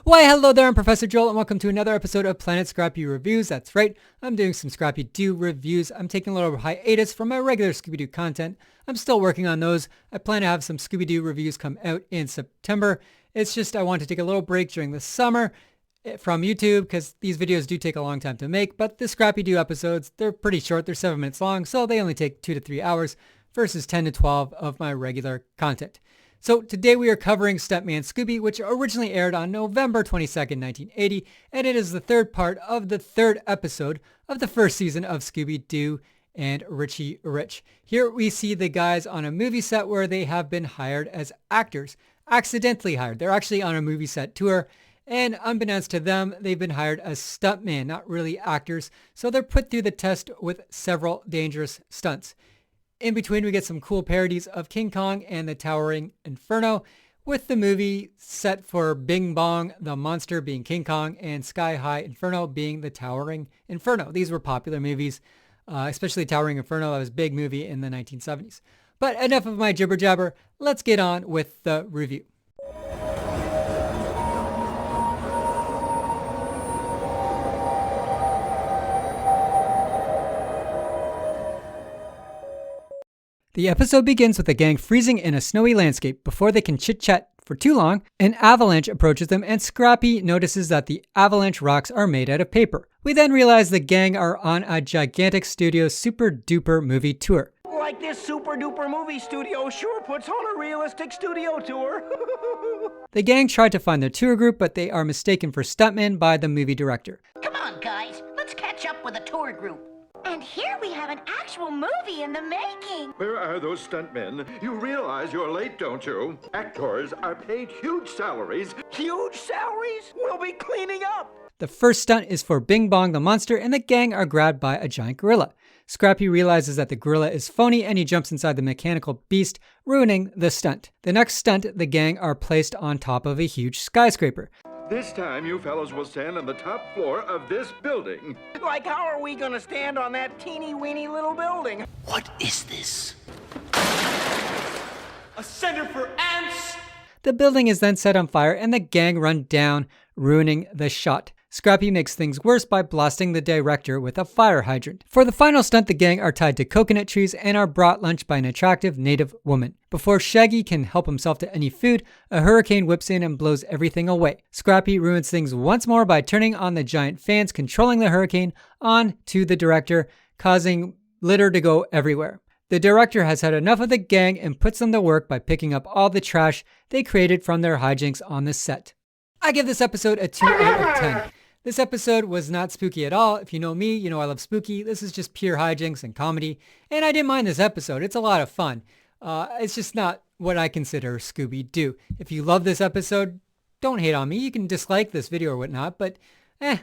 Why, hello there, I'm Professor Joel, and welcome to another episode of Planet Scrappy Reviews. That's right, I'm doing some Scrappy Doo reviews. I'm taking a little hiatus from my regular Scooby Doo content. I'm still working on those. I plan to have some Scooby Doo reviews come out in September. It's just I want to take a little break during the summer from YouTube because these videos do take a long time to make, but the Scrappy Doo episodes, they're pretty short. They're 7 minutes long, so they only take 2 to 3 hours versus 10 to 12 of my regular content. So today we are covering Stuntman Scooby, which originally aired on November 22nd, 1980, and it is the third part of the third episode of the first season of Scooby Doo and Richie Rich. Here we see the guys on a movie set where they have been hired as actors, accidentally hired. They're actually on a movie set tour, and unbeknownst to them, they've been hired as stuntmen, not really actors, so they're put through the test with several dangerous stunts. In between, we get some cool parodies of King Kong and the Towering Inferno, with the movie set for Bong, the monster being King Kong, and Sky High Inferno being the Towering Inferno. These were popular movies, especially Towering Inferno. That was a big movie in the 1970s. But enough of my jibber jabber. Let's get on with the review. The episode begins with the gang freezing in a snowy landscape. Before they can chit-chat for too long, an avalanche approaches them and Scrappy notices that the avalanche rocks are made out of paper. We then realize the gang are on a gigantic studio super duper movie tour. Like this super duper movie studio sure puts on a realistic studio tour. The gang try to find their tour group, but they are mistaken for stuntmen by the movie director. Come on, guys, let's catch up with the tour group. And here we have an actual movie in the making. Where are those stuntmen? You realize you're late, don't you? Actors are paid huge salaries. Huge salaries? We'll be cleaning up. The first stunt is for Bing Bong the monster, and the gang are grabbed by a giant gorilla. Scrappy realizes that the gorilla is phony and he jumps inside the mechanical beast, ruining the stunt. The next stunt, the gang are placed on top of a huge skyscraper. This time you fellows will stand on the top floor of this building. Like, how are we gonna stand on that teeny-weeny little building? What is this? A center for ants? The building is then set on fire and the gang run down, ruining the shot. Scrappy makes things worse by blasting the director with a fire hydrant. For the final stunt, the gang are tied to coconut trees and are brought lunch by an attractive native woman. Before Shaggy can help himself to any food, a hurricane whips in and blows everything away. Scrappy ruins things once more by turning on the giant fans controlling the hurricane on to the director, causing litter to go everywhere. The director has had enough of the gang and puts them to work by picking up all the trash they created from their hijinks on the set. I give this episode a 2 out of 10. This episode was not spooky at all. If you know me, you know I love spooky. This is just pure hijinks and comedy. And I didn't mind this episode. It's a lot of fun. It's just not what I consider Scooby Doo. If you love this episode, don't hate on me. You can dislike this video or whatnot, but it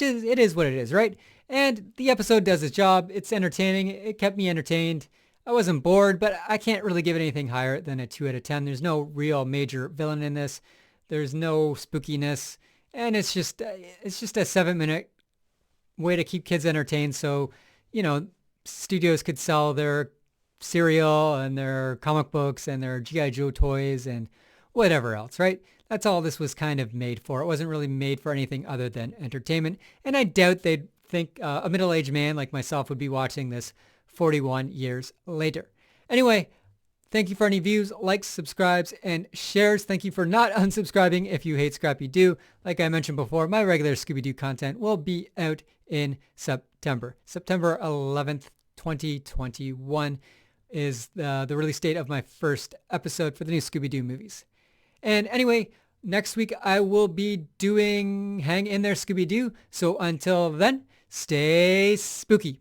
is what it is, right? And the episode does its job. It's entertaining. It kept me entertained. I wasn't bored, but I can't really give it anything higher than a 2 out of 10. There's no real major villain in this. There's no spookiness. And it's just a 7-minute way to keep kids entertained. So, studios could sell their cereal and their comic books and their G.I. Joe toys and whatever else, right? That's all this was kind of made for. It wasn't really made for anything other than entertainment. And I doubt they'd think a middle-aged man like myself would be watching this 41 years later. Anyway, thank you for any views, likes, subscribes, and shares. Thank you for not unsubscribing if you hate Scrappy Doo. Like I mentioned before, my regular Scooby Doo content will be out in September. September 11th, 2021 is the release date of my first episode for the new Scooby Doo movies. And anyway, next week I will be doing Hang in There Scooby Doo. So until then, stay spooky.